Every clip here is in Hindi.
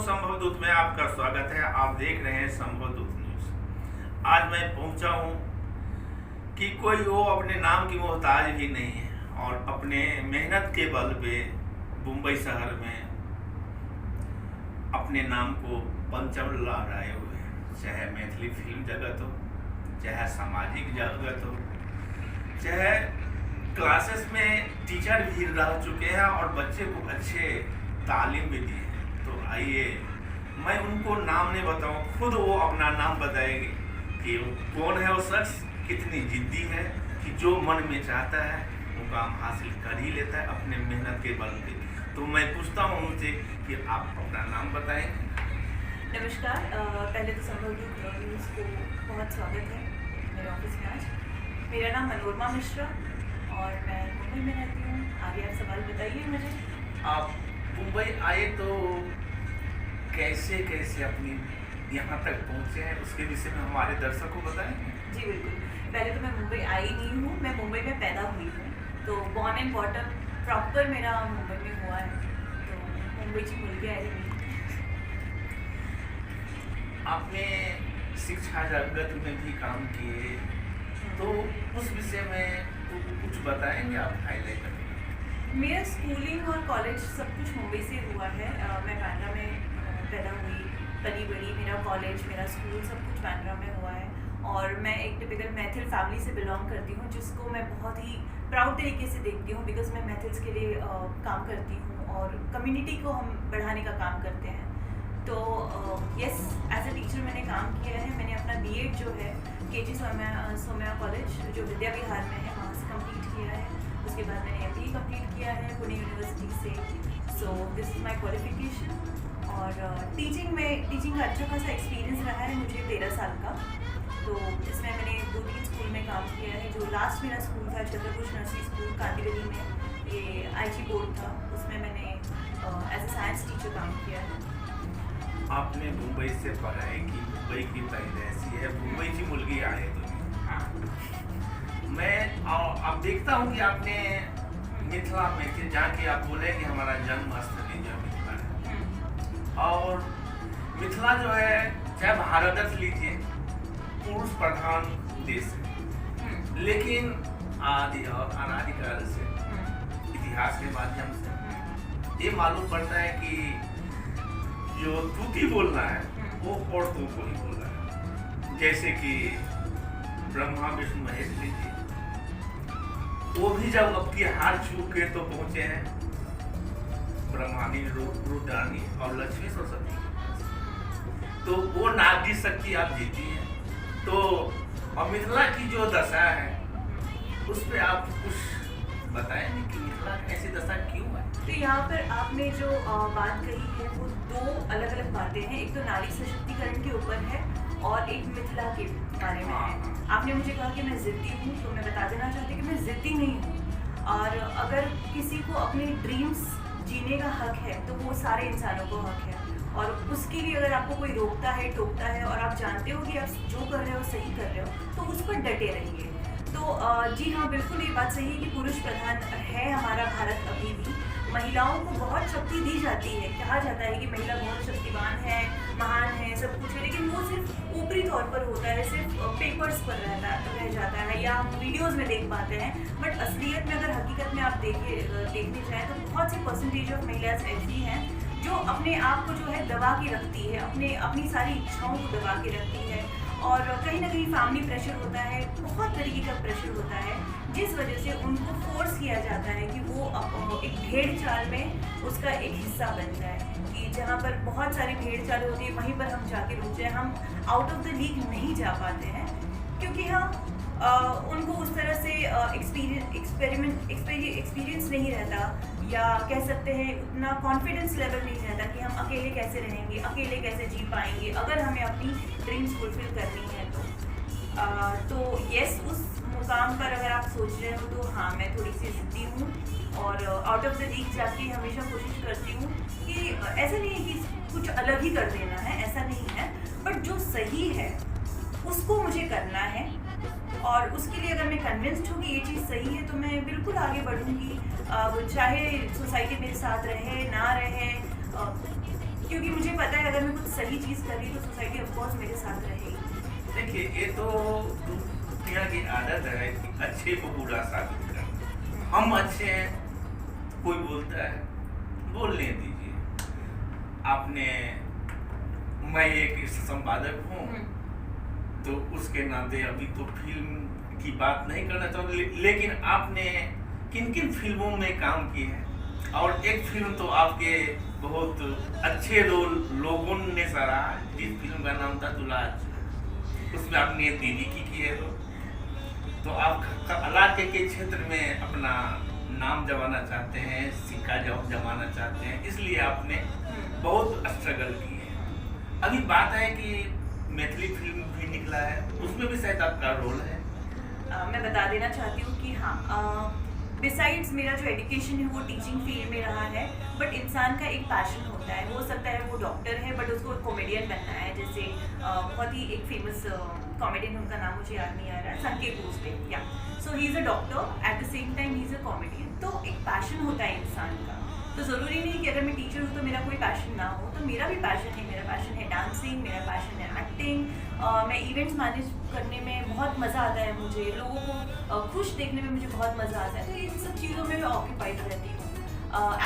संभव दूत में आपका स्वागत है। आप देख रहे हैं संभव दूत न्यूज। आज मैं पहुंचा हूं कि कोई वो अपने नाम की मोहताज भी नहीं है और अपने मेहनत के बल पे मुंबई शहर में अपने नाम को पंचम लहराए हुए हैं। चाहे मैथिली फिल्म जगत हो, चाहे सामाजिक जगत हो, चाहे क्लासेस में टीचर भी रह चुके हैं और बच्चे को अच्छे तालीम भी दी है। तो आइए मैं उनको नाम नहीं बताऊं, खुद वो अपना नाम बताएंगे कि कौन है वो शख्स, कितनी जिद्दी है कि जो मन में चाहता है वो काम हासिल कर ही लेता है अपने मेहनत के बल पे। तो मैं पूछता हूँ उनसे कि आप अपना नाम बताएंगे। नमस्कार। पहले तो संभव दूत न्यूज़ को बहुत स्वागत है मेरे ऑफिस में आज। मेरा नाम मनोरमा मिश्रा और मैं मुंबई में रहती हूँ। आगे आप सवाल बताइए मुझे। आप मुंबई आए तो कैसे कैसे अपनी यहाँ तक पहुँचे हैं, उसके विषय में हमारे दर्शकों को बताएंगे। जी बिल्कुल। पहले तो मैं मुंबई आई नहीं हूँ, मैं मुंबई में पैदा हुई हूँ। तो बॉर्न एंड बॉटम प्रॉपर मेरा मुंबई में हुआ है। तो मुंबई की मुलगी आई हुई। आपने शिक्षा जगत में भी काम किए, तो उस विषय में कुछ बताएंगे आप हाईलाइट करके। मेरा स्कूलिंग और कॉलेज सब कुछ मुंबई से हुआ है। मैं बांद्रा में पैदा हुई, पली बड़ी। मेरा कॉलेज, मेरा स्कूल सब कुछ बांद्रा में हुआ है। और मैं एक टिपिकल मैथिल फैमिली से बिलोंग करती हूँ, जिसको मैं बहुत ही प्राउड तरीके से देखती हूँ, बिकॉज मैं मैथिल्स के लिए काम करती हूँ और कम्युनिटी को हम बढ़ाने का काम करते हैं। तो यस, एज ए टीचर मैंने काम किया है। मैंने अपना बीएड जो है केजी सोम्या कॉलेज जो विद्या विहार में है वहाँ से कंप्लीट किया है। उसके बाद मैंने एमबीए कंप्लीट किया है पुणे यूनिवर्सिटी से। So this is my qualification. और टीचिंग का अच्छा खासा एक्सपीरियंस रहा है मुझे 13 साल का। तो इसमें मैंने 2-3 स्कूल में काम किया है। जो लास्ट मेरा स्कूल था छत्रपुर नर्सरी स्कूल कांदीवली में, ये आईजी बोर्ड था, उसमें मैंने एज ए साइंस टीचर काम किया है। आपने मुंबई से पढ़ाई की, मुंबई की पैदाइशी है, मुंबई की मुलगी आए तो मैं अब देखता हूँ कि आपने मिथिला में जाके आप बोले कि हमारा जन्म स्थली जो मिथिला है, और मिथिला जो है चाहे भारत लीजिए पुरुष प्रधान देश है, लेकिन आदि और अनादिकाल से इतिहास के माध्यम से ये मालूम पड़ता है कि जो तूती बोलना है वो औरतों को ही बोलना है। जैसे कि ब्रह्मा विष्णु महेश लीजिए, वो भी जब अपनी हार छू के तो पहुंचे हैं ब्रह्मानी रुद्रानी और लक्ष्मी सरस्वती, तो वो नारी शक्ति आप जीती हैं। तो और मिथिला की जो दशा है उस पर आप कुछ बताएंगे कि मिथिला ऐसी दशा क्यों है। तो यहाँ पर आपने जो बात कही है वो 2 अलग अलग बातें हैं। एक तो नारी सशक्तिकरण के ऊपर है और एक मिथिला के बारे में है। आपने मुझे कहा कि मैं जिद्दी हूँ, तो मैं बता देना चाहती हूँ कि मैं जिद्दी नहीं हूँ। और अगर किसी को अपने ड्रीम्स जीने का हक है तो वो सारे इंसानों को हक है। और उसके लिए अगर आपको कोई रोकता है, टोकता है और आप जानते हो कि आप जो कर रहे हो सही कर रहे हो, तो उस पर डटे रहिए। तो जी हाँ, बिल्कुल ये बात सही है कि पुरुष प्रधान है हमारा भारत अभी भी। महिलाओं को बहुत शक्ति दी जाती है, कहा जाता है कि महिला बहुत शक्तिवान है, महान है, सब कुछ है, लेकिन वो सिर्फ ऊपरी तौर पर होता है, सिर्फ पेपर्स पर रह जाता है या हम वीडियोज़ में देख पाते हैं। बट असलियत में अगर हकीकत में आप देखने जाएँ तो बहुत सी परसेंटेज ऑफ महिलाएं ऐसी हैं जो अपने आप को जो है दबा के रखती है, अपनी सारी इच्छाओं को दबा के रखती है। और कहीं ना कहीं फैमिली प्रेशर होता है, बहुत तरीके का प्रेशर होता है, जिस वजह से उनको फोर्स किया जाता है कि वो एक भेड़ चाल में उसका एक हिस्सा बन जाए, कि जहाँ पर बहुत सारी भेड़ चाल होती है वहीं पर हम जाके रुक जाए। हम आउट ऑफ द लीग नहीं जा पाते हैं क्योंकि हम उनको उस तरह से एक्सपीरियंस नहीं रहता, या कह सकते हैं उतना कॉन्फिडेंस लेवल नहीं रहता कि हम अकेले कैसे रहेंगे, अकेले कैसे जी पाएंगे अगर हमें अपनी ड्रीम्स फुलफिल करनी है। तो यस, उस मुकाम पर अगर आप सोच रहे हो तो हाँ, मैं थोड़ी सी जिद्दी हूँ और आउट ऑफ द लीग जाके हमेशा कोशिश करती हूँ कि ऐसा नहीं है कि कुछ अलग ही कर देना है, ऐसा नहीं है, बट जो सही है उसको मुझे करना है। और उसके लिए अगर मैं कन्विंस्ड हूँ कि ये चीज़ सही है तो मैं बिल्कुल आगे बढ़ूँगी, चाहे सोसाइटी मेरे साथ रहे ना रहे। क्योंकि मुझे पता है अगर मैं कुछ सही चीज़ कर रही तो सोसाइटी ऑफकोर्स मेरे साथ रहेगी। देखिए, ये तो दुनिया की आदत है कि अच्छे को बुरा साबित करना। हम अच्छे हैं, कोई बोलता है, बोलने दीजिए। आपने, मैं एक संपादक हूँ, तो उसके नाते अभी तो फिल्म की बात नहीं करना चाहूँगा, लेकिन आपने किन किन फिल्मों में काम किए हैं? और एक फिल्म तो आपके बहुत अच्छे रोल लोगों ने सराहा, जिस फिल्म का नाम था दुलाज, उसमें आपने दीदी की है तो आप कला के क्षेत्र में अपना नाम जमाना चाहते हैं, सिक्का जमाना चाहते हैं, इसलिए आपने बहुत स्ट्रगल की है। अभी बात है कि मैथिली फिल्म भी निकला है, उसमें भी शायद आपका रोल है। मैं बता देना चाहती हूँ कि हाँ, बिसाइड्स मेरा जो एजुकेशन है वो टीचिंग फील्ड में रहा है, बट इंसान का एक पैशन होता है। हो सकता है वो डॉक्टर है बट उसको कॉमेडियन बनना है। जैसे बहुत ही एक फेमस कॉमेडियन, उनका नाम मुझे याद नहीं आ रहा है, संकेत भोसले, या so he is a doctor, at the same time he is a comedian. तो एक पैशन होता है इंसान का। तो ज़रूरी नहीं कि अगर मैं टीचर हूँ तो मेरा कोई पैशन ना हो, तो मेरा भी पैशन है। मेरा पैशन है डांसिंग, मेरा पैशन है एक्टिंग, मैं इवेंट्स मैनेज करने में बहुत मज़ा आता है मुझे, लोगों को खुश देखने में मुझे बहुत मज़ा आता है। तो इन सब चीज़ों में मैं ऑक्यूपाइड रहती हूँ।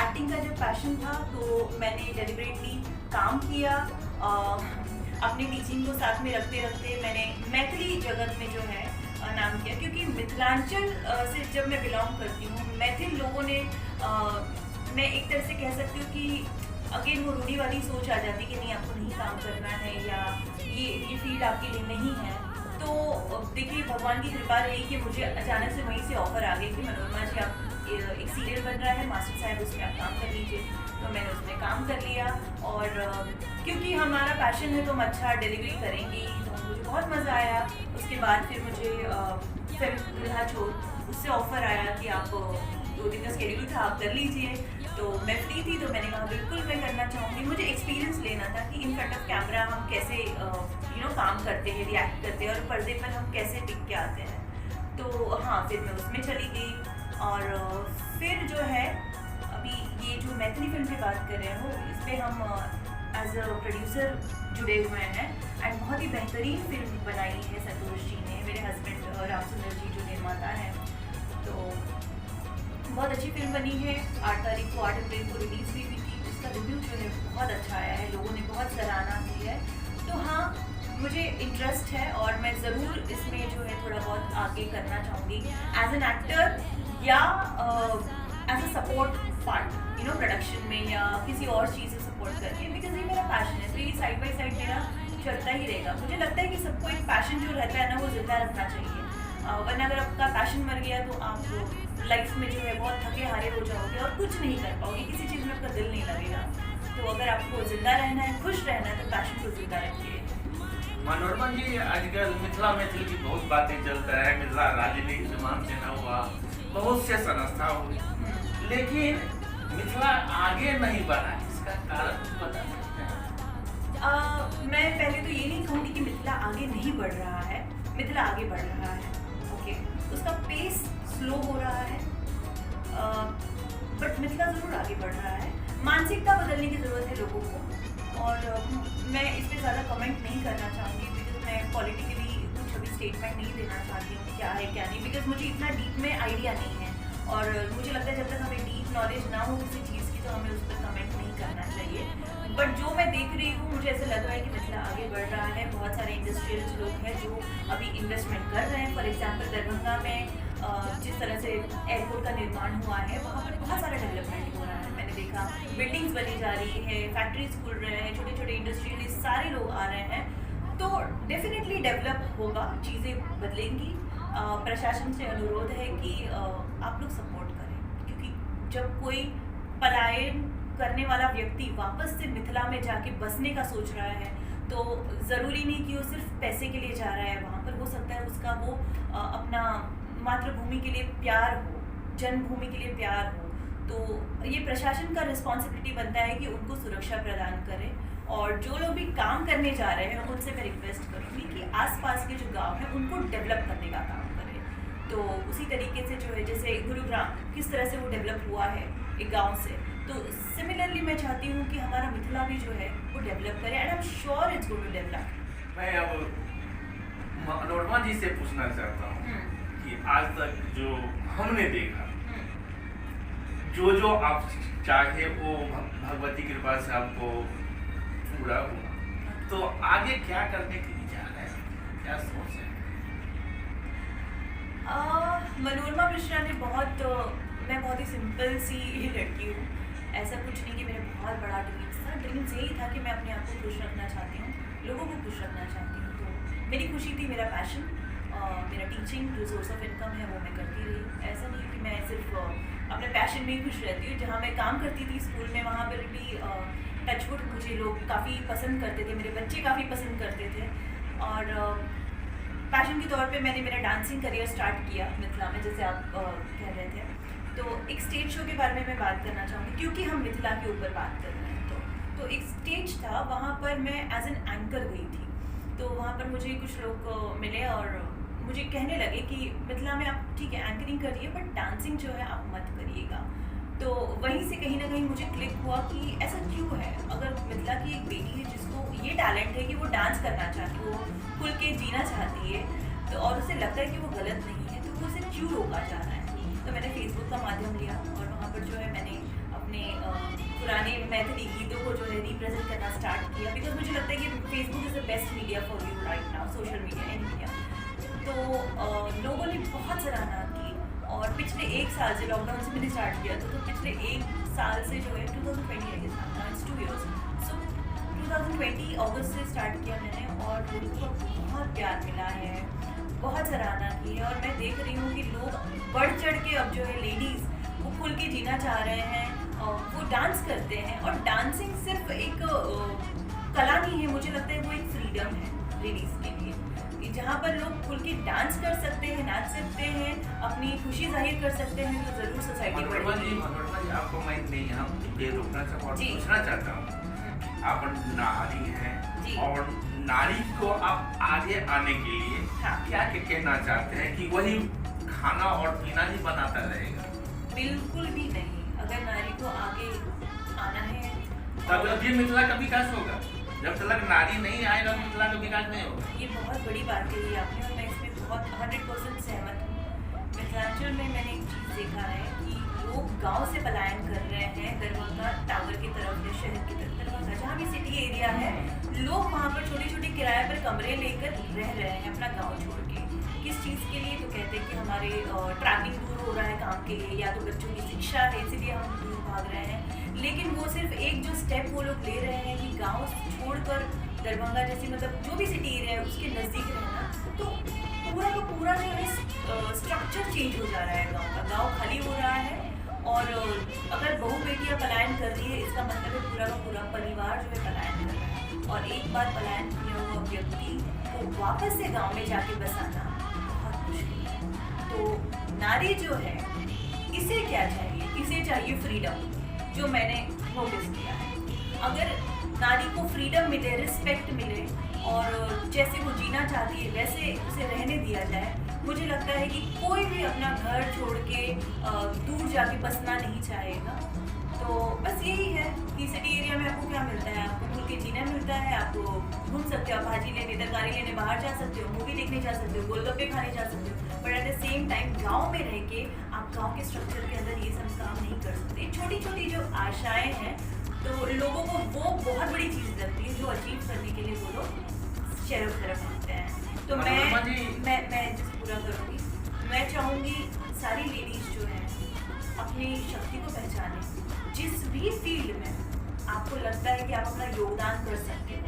एक्टिंग का जब पैशन था तो मैंने डेलिबरेटली काम किया, अपनी टीचिंग को साथ में रखते रखते मैंने मैथिली जगत में जो है नाम किया, क्योंकि मिथिलांचल से जब मैं बिलोंग करती हूँ, मैथिल लोगों ने मैं एक तरह से कह सकती हूँ कि अगेन वो रूढ़िवादी सोच आ जाती कि नहीं आपको नहीं काम करना है, या ये फील्ड आपके लिए नहीं है। तो देखिए, भगवान की कृपा रही कि मुझे अचानक से वहीं से ऑफर आ गई कि मनोरमा जी आप एक सीरियल बन रहा है मास्टर साहब, उसमें आप काम कर लीजिए। तो मैंने उसमें काम कर लिया, और क्योंकि हमारा पैशन है तो हम अच्छा डिलीवरी करेंगे, तो मुझे बहुत मज़ा आया। उसके बाद फिर मुझे फिल्म दुल्हा छोड़, उससे ऑफर आया कि आप 2 दिन का शेड्यूल था, आप कर लीजिए। तो मैं फ्री थी तो मैंने कहा बिल्कुल मैं करना चाहूँगी। मुझे एक्सपीरियंस लेना था कि इन फ्रंट ऑफ कैमरा हम कैसे काम करते हैं, रिएक्ट करते हैं, और पर्दे पर हम कैसे टिक के आते हैं। तो हाँ, फिर मैं उसमें चली गई, और फिर जो है अभी ये जो मैथिली फिल्म की बात कर रहे हो, इस पर हम एज अ प्रोड्यूसर जुड़े हुए हैं, एंड बहुत ही बेहतरीन फिल्म बनाई है संतोष जी ने, मेरे हस्बैंड रामचंद्र जी जो निर्माता हैं। तो बहुत अच्छी फिल्म बनी है। 8 तारीख को 8 अप्रैल को रिलीज़ हुई भी थी। उसका रिव्यू जो है बहुत अच्छा आया है, लोगों ने बहुत सराहना की है। तो हाँ, मुझे इंटरेस्ट है और मैं ज़रूर इसमें जो है थोड़ा बहुत आगे करना चाहूँगी एज एन एक्टर, या as a support part production में, या किसी और चीज़ से सपोर्ट करके, बिकॉज ये मेरा पैशन है। तो ये साइड बाई साइड मेरा चलता ही रहेगा। मुझे लगता है कि सबको एक पैशन जो रहता है ना, वो जिंदा रखना चाहिए, वरना अगर आपका पैशन मर गया तो आप लाइफ में जो है बहुत थके हारे हो जाओगे और कुछ नहीं कर पाओगे, किसी चीज़ में आपका दिल नहीं लगेगा। तो अगर आपको जिंदा रहना है, खुश रहना है, तो पैशन को जिंदा रखिए। मनोरमा जी, आजकल मिथिला मैथिली की बहुत बातें चलता है, मिथिला राजनीतिक निर्माण से न हुआ, बहुत से संस्था हुई, लेकिन मिथिला आगे नहीं बढ़ा, इसका कारण बता सकते हैं? मैं पहले तो ये नहीं कहूँगी कि मिथिला आगे नहीं बढ़ रहा है, मिथिला आगे बढ़ रहा है। ओके, उसका पेस स्लो हो रहा है, बट मिथिला ज़रूर आगे बढ़ रहा है। मानसिकता बदलने की ज़रूरत है लोगों को, और मैं इस पर ज़्यादा कमेंट नहीं करना चाहूँगी, बिकॉज मैं पॉलिटिकली कुछ अभी स्टेटमेंट नहीं देना चाहती हूँ क्या है क्या नहीं, बिकॉज मुझे इतना डीप में आइडिया नहीं है, और मुझे लगता है जब तक हमें डीप नॉलेज ना हो किसी चीज़ की तो हमें उस पर कमेंट नहीं करना चाहिए। बट जो मैं देख रही हूँ, मुझे ऐसा लग रहा है कि मिथिला आगे बढ़ रहा है। बहुत सारे इंडस्ट्रियल्स लोग हैं जो अभी इन्वेस्टमेंट कर रहे हैं। फॉर एग्जाम्पल दरभंगा में जिस तरह से एयरपोर्ट का निर्माण हुआ है, वहाँ पर बहुत सारा डेवलपमेंट हो रहा है। मैंने देखा बिल्डिंग्स बनी जा रही है, फैक्ट्रीज खुल रहे हैं, छोटे छोटे इंडस्ट्रियलिस्ट सारे लोग आ रहे हैं, तो डेफिनेटली डेवलप होगा, चीज़ें बदलेंगी। प्रशासन से अनुरोध है कि आप लोग सपोर्ट करें, क्योंकि जब कोई पलायन करने वाला व्यक्ति वापस से मिथिला में जाके बसने का सोच रहा है, तो ज़रूरी नहीं कि वो सिर्फ पैसे के लिए जा रहा है वहाँ पर। हो सकता है उसका वो अपना मातृभूमि के लिए प्यार हो, जन्मभूमि के लिए प्यार हो। तो ये प्रशासन का रिस्पॉन्सिबिलिटी बनता है कि उनको सुरक्षा प्रदान करें, और जो लोग भी काम करने जा रहे हैं उनसे मैं रिक्वेस्ट करूँगी कि आसपास के जो गांव हैं उनको डेवलप करने का काम करें। तो उसी तरीके से जो है, जैसे गुरुग्राम किस तरह से वो डेवलप हुआ है एक गांव से, तो सिमिलरली मैं चाहती हूँ कि हमारा मिथिला भी जो है वो डेवलप करे, and I am sure it's going to develop. मैं अब मनोरमा जी से पूछना चाहता हूँ कि आज तक जो हमने देखा, जो आप चाहे वो भगवती कृपा से आपको पूरा हुआ, तो आगे क्या करने के विचार है, क्या सोच है? मनोरमा मिश्रा ने मैं बहुत ही सिंपल सी ही लड़की हूँ। ऐसा कुछ नहीं कि मेरा बहुत बड़ा ड्रीम्स था। ड्रीम्स यही था कि मैं अपने आप को खुश रखना चाहती हूँ, लोगों को खुश रखना चाहती हूँ। तो मेरी खुशी थी मेरा पैशन, मेरा टीचिंग जो सोर्स ऑफ इनकम है वो मैं करती रही। ऐसा नहीं कि मैं सिर्फ अपने पैशन में ही खुश रहती हूँ। जहाँ मैं काम करती थी स्कूल में, वहाँ पर भी टचवुड मुझे लोग काफ़ी पसंद करते थे, मेरे बच्चे काफ़ी पसंद करते थे। और पैशन के तौर पे मैंने मेरा डांसिंग करियर स्टार्ट किया मिथिला में, जैसे आप कह रहे थे। तो एक स्टेज शो के बारे में मैं बात करना चाहूँगी, क्योंकि हम मिथिला के ऊपर बात कर रहे हैं। तो एक स्टेज था, वहाँ पर मैं एज एन एंकर गई थी। तो वहाँ पर मुझे कुछ लोग मिले और मुझे कहने लगे कि मिथिला में आप ठीक है एंकरिंग करिए, बट डांसिंग जो है आप मत करिएगा। तो वहीं से कहीं ना कहीं मुझे क्लिक हुआ कि ऐसा क्यों है। अगर मिथिला की एक बेटी है जिसको ये टैलेंट है कि वो डांस करना चाहती है, वो खुल के जीना चाहती है, तो और उसे लगता है कि वो गलत नहीं है, तो वो उसे क्यों रोका जा रहा है। तो मैंने फेसबुक का माध्यम लिया और वहाँ पर जो है मैंने अपने पुराने मैथिली गीतों को जो है रिप्रेजेंट करना स्टार्ट किया, बिकॉज मुझे लगता है कि Facebook is the best media for you right now, social media and media. तो लोगों ने बहुत सराहना की। और पिछले एक साल से, लॉकडाउन से मैंने स्टार्ट किया था, तो पिछले एक साल से जो है 2020 इट्स 2 years, सो 2020 अगस्त से स्टार्ट किया मैंने, और लोगों को बहुत प्यार मिला है, बहुत सराहना की है। और मैं देख रही हूँ कि लोग बढ़ चढ़ के अब जो है लेडीज़ वो खुल के जीना चाह रहे हैं, वो डांस करते हैं। और डांसिंग सिर्फ एक कला नहीं है, मुझे लगता है वो एक फ्रीडम है लेडीज़ के लिए, जहाँ पर लोग खुल के डांस कर सकते हैं, नाच सकते हैं, अपनी खुशी जाहिर कर सकते हैं। तो ज़रूर सोसाइटी मनोरमा जी आपको मैं नहीं यहाँ ये रोकना चाहता हूँ, पूछना चाहता हूँ, आप नारी हैं और नारी को आप आगे आने के लिए क्या कहना चाहते हैं कि वही खाना और पीना ही बनाता रहेगा? बिल्कुल भी नहीं। अगर नारी को आगे आना है तब अभी मिथिला का विकास होगा। जब तक नारी नहीं आएगा मिथिला का विकास नहीं होगा। ये बहुत बड़ी बात कही आपने, और मैं इसमें बहुत 100% सहमत हूँ। मिथिलांचल में मैंने एक चीज़ देखा है कि लोग गांव से पलायन कर रहे हैं दरभंगा टावर की तरफ या शहर की तरफ। दरभंगा जहाँ भी सिटी एरिया है, लोग वहाँ पर छोटे छोटे किराए पर कमरे लेकर रह रहे हैं अपना गाँव छोड़ के। किस चीज़ के लिए? तो कहते हैं कि हमारे ट्रैवलिंग दूर हो रहा है काम के लिए, या तो बच्चों की शिक्षा है इसलिए हम दूर भाग रहे हैं। लेकिन वो सिर्फ एक जो स्टेप वो लोग ले रहे हैं कि गांव छोड़कर दरभंगा जैसी मतलब जो भी सिटी एरिया है उसके नज़दीक रहना, तो पूरा का पूरा जो है स्ट्रक्चर चेंज हो जा रहा है गांव का। गांव खाली हो रहा है, और अगर बहू बेटियां पलायन कर रही है, इसका मतलब है पूरा का पूरा परिवार जो है पलायन कर रहा है। और एक बार पलायन किया हुआ व्यक्ति को वापस से गाँव में जाके बसाना बहुत मुश्किल है। तो नारी जो है, इसे क्या चाहिए? इसे चाहिए फ्रीडम, जो मैंने नोटिस किया है। अगर नारी को फ्रीडम मिले, रिस्पेक्ट मिले, और जैसे वो जीना चाहती है वैसे उसे रहने दिया जाए, मुझे लगता है कि कोई भी अपना घर छोड़ के दूर जाके बसना नहीं चाहेगा। तो बस यही है कि सिटी एरिया में आपको क्या मिलता है? आपको खुल के जीना मिलता है, आपको घूम सकते हो, आप भाजी लेने, तरकारी लेने बाहर जा सकते हो, मूवी देखने जा सकते हो, गोलगप्पे खाने जा सकते हो। But at the same time गाँव में रह के आप गाँव के स्ट्रक्चर के अंदर ये सब काम नहीं कर सकते। छोटी छोटी जो आशाएं हैं, तो लोगों को वो बहुत बड़ी चीज़ लगती है, जो अचीव करने के लिए वो लोग शहरों की तरफ आते हैं। तो मैं जिस पूरा करूँगी, मैं चाहूँगी सारी लेडीज़ जो हैं अपनी शक्ति को पहचानें। जिस भी फील्ड में आपको लगता है कि आप अपना योगदान कर सकते हो,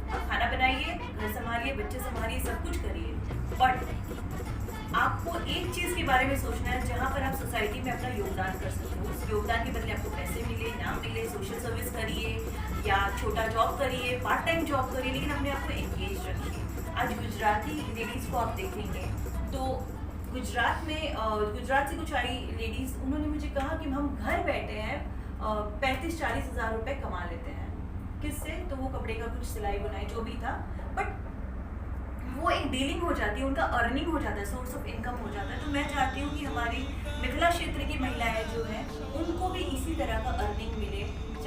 आप खाना बनाइए, घर संभालिए, बच्चे संभालिए, सब कुछ करिए, बट आपको एक चीज़ के बारे में सोचना है जहाँ पर आप सोसाइटी में अपना योगदान कर सकते हो। उस योगदान के बदले आपको पैसे मिले ना मिले, सोशल सर्विस करिए या छोटा जॉब करिए, पार्ट टाइम जॉब करिए, लेकिन अपने आप को एंगेज रखिए। आज गुजराती लेडीज़ को आप देखेंगे तो गुजरात से कुछ आई लेडीज़, उन्होंने मुझे कहा कि हम घर बैठे हैं 35-40 हज़ार रुपये कमा लेते हैं। किससे? तो वो कपड़े का कुछ सिलाई बुनाई जो भी था, बट वो एक डीलिंग हो जाती है, उनका अर्निंग हो जाता है, सोर्स ऑफ इनकम हो जाता है। तो मैं चाहती हूँ कि हमारी मिथिला क्षेत्र की महिलाएं जो हैं उनको भी इसी तरह का अर्निंग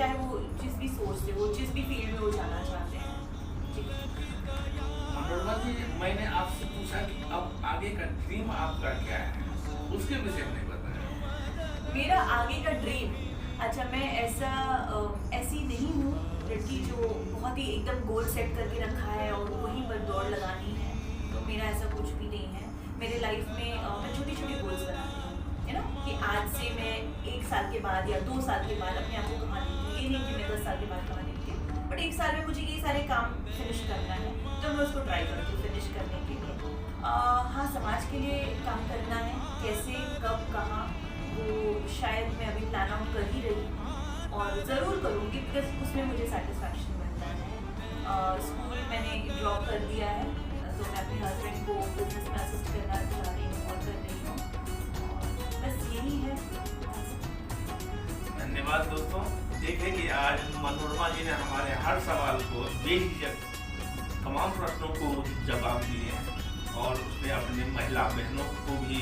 चाहे वो जिस भी सोच से, वो जिस भी फील्ड में वो जाना चाहते हैं। जी। मनोरमा जी, मैंने आपसे पूछा कि अब आगे का ड्रीम आपका क्या है, उसके विषय में बताया। मेरा आगे का ड्रीम, अच्छा मैं ऐसी नहीं हूँ लड़की जो बहुत ही एकदम गोल सेट करके रखा है और वहीं पर दौड़ लगानी है, तो मेरा ऐसा कुछ भी नहीं है। मेरे लाइफ में मैं छोटी छोटी गोल्स बनाती हूँ, है ना, कि आज से मैं 1 साल के बाद या 2 साल के बाद अपने आप को कहाँ देखती हूँ। ये नहीं कि मैं 10 साल के बाद कहाँ देखती हूँ, बट 1 साल में मुझे ये सारे काम फिनिश करना है, तो मैं उसको ट्राई करती हूँ फिनिश करने के लिए। हाँ, समाज के लिए काम करना है, कैसे, कब, कहाँ, वो शायद मैं अभी प्लान आउट कर ही रही हूँ और ज़रूर करूँगी, बिकॉज उसमें मुझे सेटिस्फैक्शन मिलता है। स्कूल मैंने ड्रॉप कर दिया है, तो मैं अपने हस्बैंड को बिजनेस में असिस्ट करना चाह रही हूँ और कर रही हूँ, और बस यही है। धन्यवाद दोस्तों। देखें कि आज मनोरमा जी ने हमारे हर सवाल को बेझिझक तमाम प्रश्नों को जवाब दिए हैं और उसने अपनी महिला बहनों को भी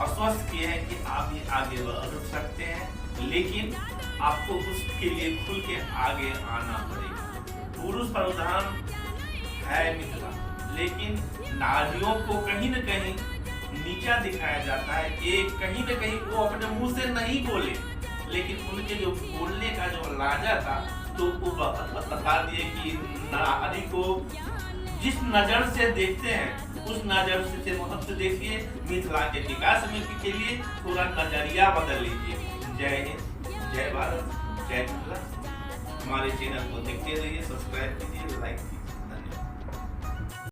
आश्वस्त किए हैं कि आप भी आगे बढ़ सकते हैं, लेकिन आपको उसके लिए खुल के आगे आना पड़ेगा। पुरुष प्रधान है मिथिला, लेकिन नारियों को कहीं न कहीं नीचा दिखाया जाता है। एक कहीं न कहीं वो अपने मुंह से नहीं बोले, लेकिन उनके जो बोलने का जो लहजा था, तो वो बता दिए कि नारी को जिस नज़र से देखते हैं उस नज़र से मत देखिए। मिथिला के विकास में के लिए पूरा नजरिया बदल लीजिए। जय हिंद, जय भारत, जय मिथिला। हमारे चैनल को देखते रहिए, सब्सक्राइब कीजिए, लाइक